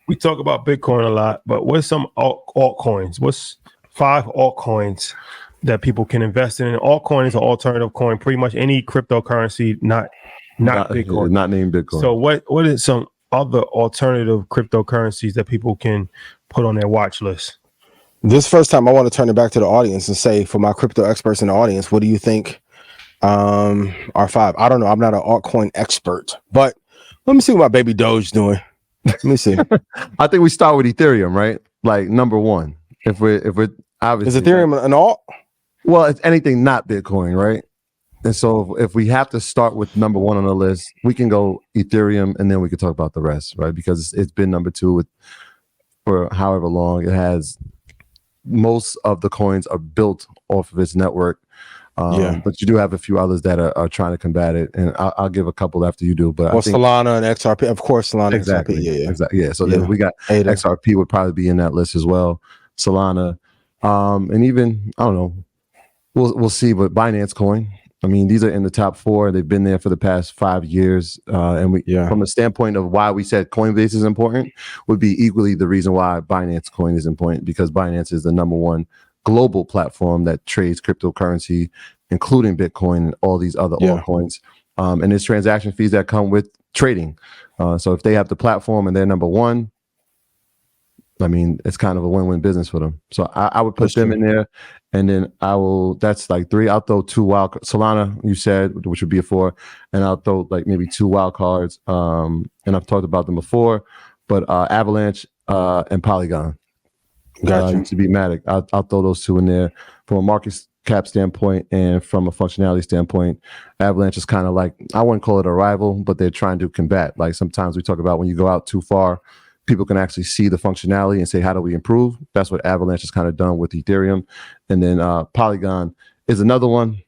we talk about Bitcoin a lot, but what's some altcoins? What's 5 altcoins that people can invest in? Altcoin is an alternative coin, pretty much any cryptocurrency, not Bitcoin, not named Bitcoin. So what is some other alternative cryptocurrencies that people can put on their watch list? This first time I want to turn it back to the audience and say, for my crypto experts in the audience, what do you think are 5? I don't know. I'm not an altcoin expert, but let me see what my baby Doge doing. Let me see. I think we start with Ethereum, right? Like number 1. If we're obviously, is Ethereum an alt? Well, it's anything not Bitcoin, right? And so if we have to start with number 1 on the list, we can go Ethereum, and then we can talk about the rest, right? Because it's been number 2 for however long. It has most of the coins are built off of its network. But you do have a few others that are trying to combat it, and I'll give a couple after you do. But I think Solana and XRP, of course, Solana, exactly, XRP, exactly, yeah. So then we got ADA. XRP would probably be in that list as well. Solana, and even I don't know, we'll see. But Binance Coin, I mean, these are in the top 4. They've been there for the past 5 years, and from the standpoint of why we said Coinbase is important, would be equally the reason why Binance Coin is important, because Binance is the number 1 global platform that trades cryptocurrency, including Bitcoin and all these other altcoins. And there's transaction fees that come with trading. So if they have the platform and they're number 1, I mean, it's kind of a win-win business for them. So I would put them in there. And then that's like 3. I'll throw 2 wild Solana, you said, which would be a 4. And I'll throw like maybe 2 wild cards. And I've talked about them before, but Avalanche and Polygon. Gotcha. To be Matic, I'll throw those 2 in there. From a market cap standpoint and from a functionality standpoint, Avalanche is kind of like, I wouldn't call it a rival, but they're trying to combat. Like sometimes we talk about when you go out too far, people can actually see the functionality and say, how do we improve? That's what Avalanche has kind of done with Ethereum. And then Polygon is another one,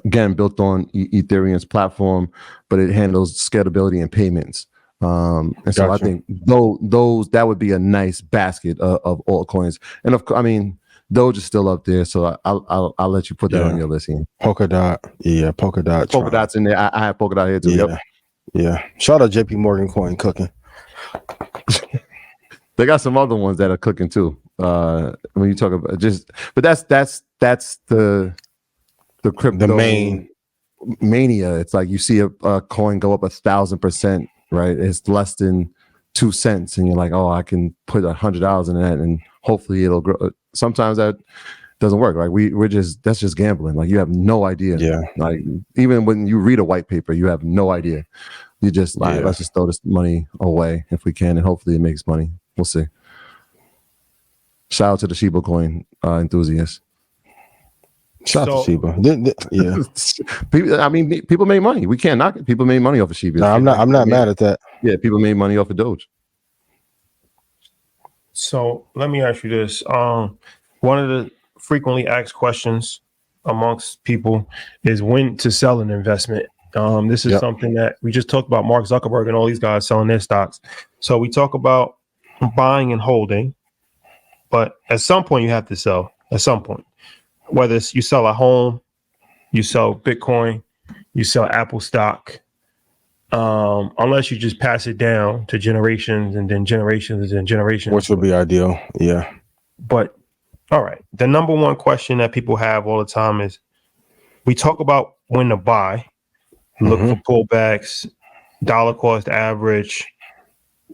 again, built on Ethereum's platform, but it handles scalability and payments. And so I think those that would be a nice basket of altcoins. And of course, I mean, Doge is still up there, so I'll let you put that on your list, Ian. Polkadot, Polkadot. Polkadot's in there. I have Polkadot here too. Yeah. Shout out JP Morgan Coin cooking. They got some other ones that are cooking too. When you talk about but that's the crypto, the main mania. It's like you see a coin go up 1,000%. Right, it's less than 2 cents, and you're like, oh, I can put $100 in that, and hopefully it'll grow. Sometimes that doesn't work. Like that's just gambling. Like you have no idea. Yeah. Like even when you read a white paper, you have no idea. You just like, let's just throw this money away if we can, and hopefully it makes money. We'll see. Shout out to the Shiba coin enthusiasts. Shout out to Shiba. Yeah. People made money. We can't knock it. People made money off of Shiba. No, I'm not mad at that. Yeah, people made money off of Doge. So let me ask you this. One of the frequently asked questions amongst people is when to sell an investment. This is something that we just talked about, Mark Zuckerberg and all these guys selling their stocks. So we talk about buying and holding, but at some point you have to sell. At some point. Whether it's you sell a home, you sell Bitcoin, you sell Apple stock, unless you just pass it down to generations and then generations and generations. Which would be ideal, yeah. But, all right, the number 1 question that people have all the time is, we talk about when to buy, look for pullbacks, dollar cost average,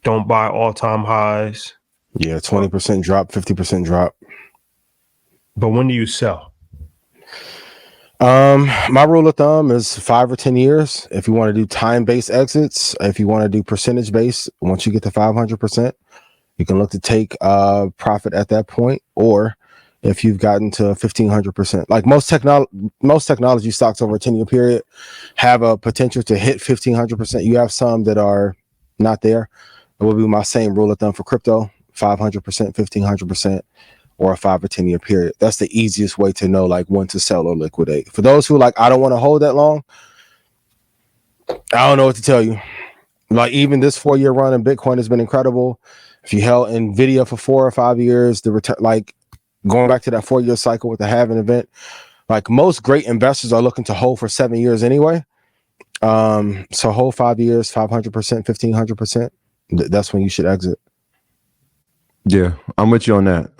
don't buy all-time highs. Yeah, 20% drop, 50% drop. But when do you sell? My rule of thumb is 5 or 10 years. If you want to do time-based exits, if you want to do percentage-based, once you get to 500%, you can look to take profit at that point. Or if you've gotten to 1,500%, like most technology stocks over a 10-year period have a potential to hit 1,500%. You have some that are not there. It will be my same rule of thumb for crypto: 500%, 1,500%. Or a 5 or 10 year period. That's the easiest way to know like when to sell or liquidate. For those who like, I don't want to hold that long, I don't know what to tell you. Like even this 4-year run in Bitcoin has been incredible. If you held Nvidia for 4 or 5 years, the return, like going back to that 4-year cycle with the halving event, like most great investors are looking to hold for 7 years anyway. So hold 5 years, 500%, 1,500%. that's when you should exit. Yeah, I'm with you on that.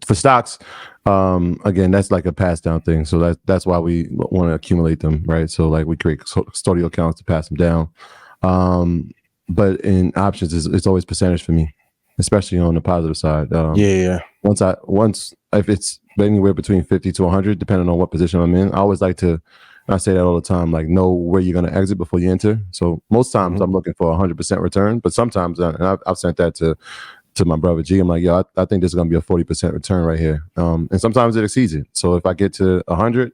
For stocks, again, that's like a pass down thing. So that's why we want to accumulate them, right? So like we create custodial accounts to pass them down. But in options, it's always percentage for me, especially on the positive side. Once if it's anywhere between 50 to 100, depending on what position I'm in, I always like to. I say that all the time, like know where you're going to exit before you enter. So most times I'm looking for 100% return, but sometimes, and I've sent that to my brother G. I'm like, yo, I think this is going to be a 40% return right here. And sometimes it exceeds it. So if I get to 100,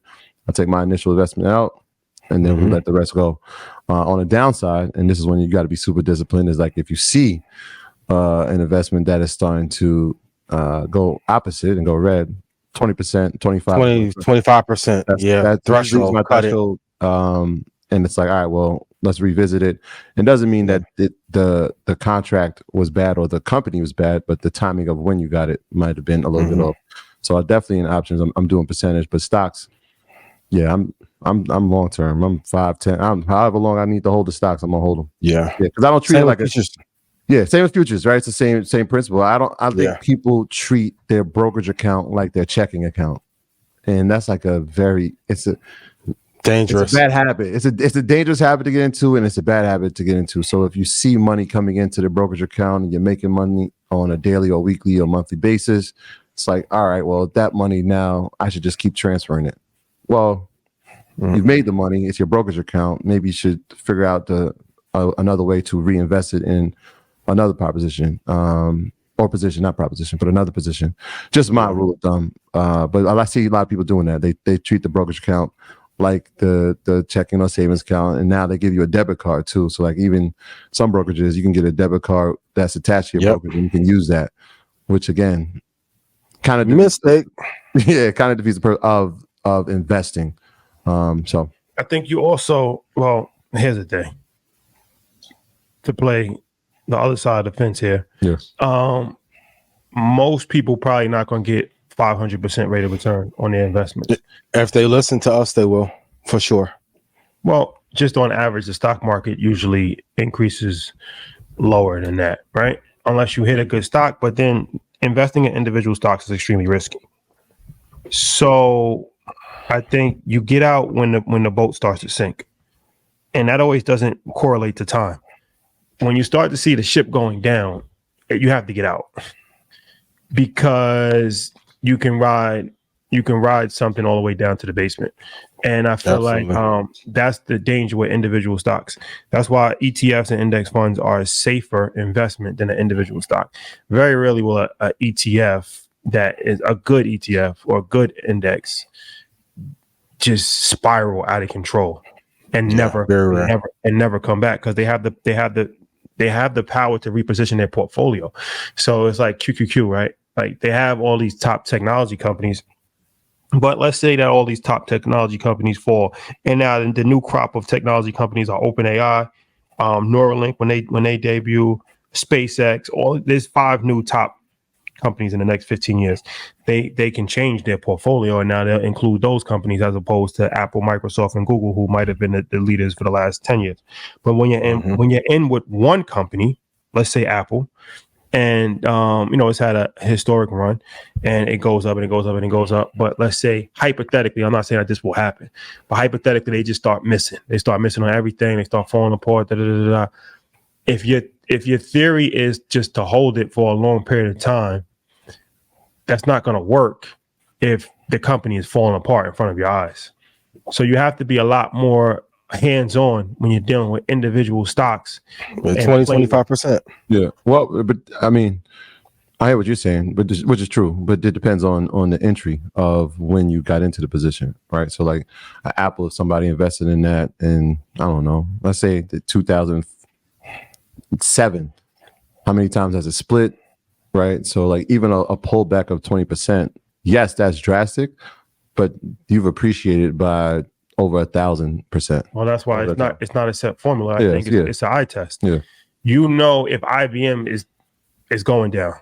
I take my initial investment out and then we let the rest go. On the downside, and this is when you got to be super disciplined, is like if you see an investment that is starting to go opposite and go red, 20%, 25%. That threshold. My threshold. And it's like, all right, well, let's revisit it. It doesn't mean that the contract was bad or the company was bad, but the timing of when you got it might have been a little bit off. So I definitely in options, I'm doing percentage, but stocks, yeah, I'm long term. I'm 5, 10. However long I need to hold the stocks, I'm gonna hold them. Yeah, because I don't treat it like futures. Same with futures, right? It's the same principle. I think people treat their brokerage account like their checking account, and that's like it's a dangerous. It's a bad habit. It's a dangerous habit to get into, and it's a bad habit to get into. So if you see money coming into the brokerage account and you're making money on a daily or weekly or monthly basis, it's like, all right, well, that money now I should just keep transferring it. Well, you've made the money. It's your brokerage account. Maybe you should figure out another way to reinvest it in another proposition, or position, not proposition, but another position. Just my rule of thumb. But I see a lot of people doing that. They treat the brokerage account like the checking or savings account, and now they give you a debit card too. So like even some brokerages, you can get a debit card that's attached to your brokerage, and you can use that. Which again, kind of mistake. Yeah, kind of defeats the purpose of investing. So I think you also, well, here's the thing. To play the other side of the fence here. Yes. Most people probably not going to get 500% rate of return on their investments. If they listen to us, they will, for sure. Well, just on average, the stock market usually increases lower than that, right? Unless you hit a good stock, but then investing in individual stocks is extremely risky. So I think you get out when the boat starts to sink, and that always doesn't correlate to time. When you start to see the ship going down, you have to get out because you can ride something all the way down to the basement. And I feel like that's the danger with individual stocks. That's why ETFs and index funds are a safer investment than an individual stock. Very rarely will a ETF that is a good ETF or a good index just spiral out of control and never come back, because they have the power to reposition their portfolio. So it's like QQQ, right? Like they have all these top technology companies, but let's say that all these top technology companies fall, and now the new crop of technology companies are OpenAI, Neuralink when they debut, SpaceX. There's 5 new top companies in the next 15 years. They can change their portfolio, and now they'll include those companies as opposed to Apple, Microsoft, and Google, who might have been the leaders for the last 10 years. But when you're in with one company, let's say Apple, and it's had a historic run, and it goes up and it goes up and it goes up. But let's say hypothetically, I'm not saying that this will happen, but hypothetically, they just start missing. They start missing on everything. They start falling apart. If your theory is just to hold it for a long period of time, that's not going to work if the company is falling apart in front of your eyes. So you have to be a lot more hands-on when you're dealing with individual stocks. 20-25%. Yeah. Well, but I mean, I hear what you're saying, but which is true, but it depends on the entry of when you got into the position, right? So like Apple, if somebody invested in that in, I don't know, let's say the 2007, how many times has it split? Right. So like even a pullback of 20%, yes, that's drastic, but you've appreciated by over 1,000%. Well, that's why it's not a set formula. I think it's an eye test. Yeah. You know, if IBM is going down.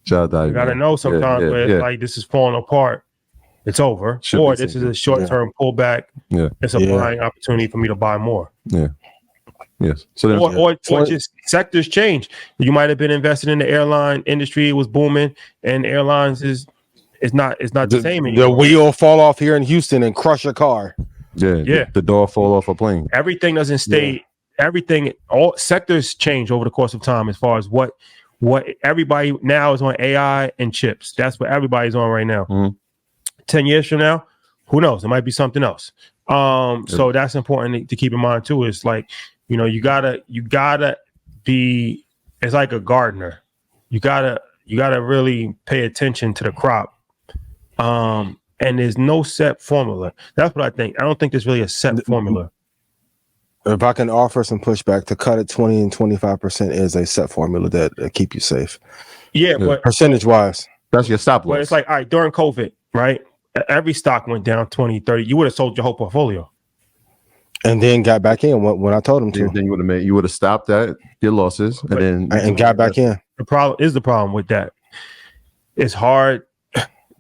Shout out to you gotta know sometimes where like this is falling apart, it's over. Or this is a short-term pullback. Yeah. It's a buying opportunity for me to buy more. Yeah. Yes. So then, or just sectors change. You might have been invested in the airline industry; it was booming, and airlines is not the same anymore. The wheel fall off here in Houston and crush a car. Yeah. The door fall off a plane. Everything doesn't stay. Yeah. Everything, all sectors change over the course of time as far as what everybody now is on AI and chips. That's what everybody's on right now. Mm-hmm. 10 years from now, who knows? It might be something else. So that's important to keep in mind too. It's like, you gotta be, it's like a gardener. You gotta really pay attention to the crop. And there's no set formula. That's what I think. I don't think there's really a set formula. If I can offer some pushback, to cut it 20 and 25% is a set formula that keep you safe. Yeah, but percentage wise, that's your stop loss. But it's like, all right, during COVID, right? Every stock went down 20, 30. You would have sold your whole portfolio. And then got back in when I told him to. Then you would have stopped your losses and got back in. The problem with that. It's hard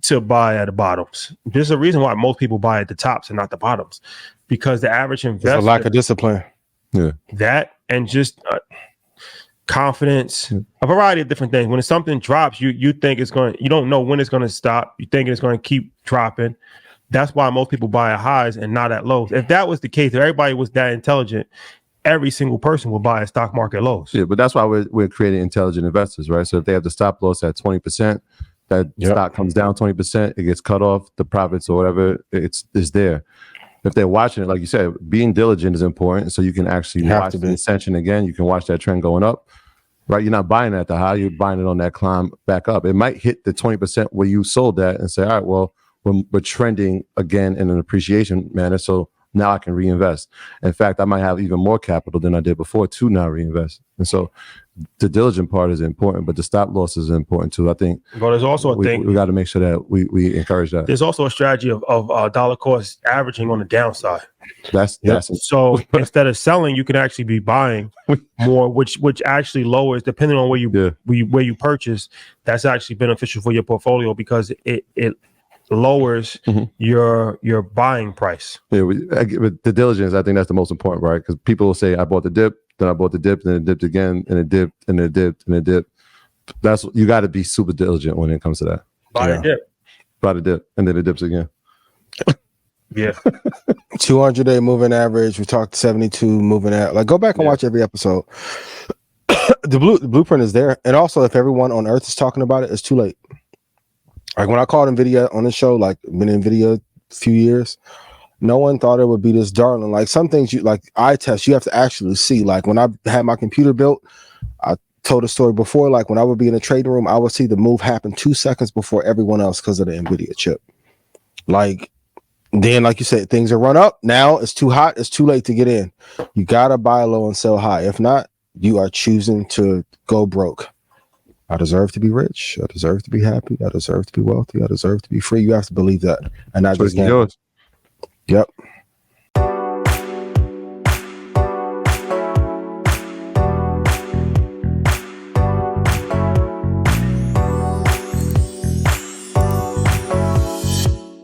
to buy at the bottoms. There's a reason why most people buy at the tops and not the bottoms, because the average investor, there's a lack of discipline. Yeah, that and just confidence, a variety of different things. When something drops, you think it's going. You don't know when it's going to stop. You think it's going to keep dropping. That's why most people buy at highs and not at lows. If that was the case, if everybody was that intelligent, every single person would buy at stock market lows. Yeah, but that's why we're creating intelligent investors, right? So if they have the stop loss at 20%, that stock comes down 20%, it gets cut off, the profits or whatever, it's there. If they're watching it, like you said, being diligent is important. So you can actually watch the ascension again. You can watch that trend going up, right? You're not buying it at the high, you're buying it on that climb back up. It might hit the 20% where you sold that and say, all right, well, we're trending again in an appreciation manner. So now I can reinvest. In fact, I might have even more capital than I did before to now reinvest. And so the diligent part is important, but the stop loss is important too. I think. But there's also a thing. We got to make sure that we encourage that. There's also a strategy of dollar cost averaging on the downside. That's so instead of selling, you can actually be buying more, which actually lowers, depending on where you purchase. That's actually beneficial for your portfolio because it lowers your buying price. Yeah, with the diligence, I think that's the most important, right? Because people will say, I bought the dip, then I bought the dip, then it dipped again, and it dipped, and it dipped, and it dipped. You got to be super diligent when it comes to that. Buy the dip, and then it dips again. Yeah. 200-day moving average. We talked 72 moving at. Like, go back and watch every episode. The blueprint is there, and also if everyone on Earth is talking about it, it's too late. Like when I called NVIDIA on the show, like been in NVIDIA a few years, no one thought it would be this darling. Like some things you like eye test, you have to actually see. Like when I had my computer built, I told a story before, like when I would be in a trading room, I would see the move happen 2 seconds before everyone else because of the NVIDIA chip. Like then, like you said, things are run up. Now it's too hot. It's too late to get in. You got to buy low and sell high. If not, you are choosing to go broke. I deserve to be rich. I deserve to be happy. I deserve to be wealthy. I deserve to be free. You have to believe that. And not just yours. Yep.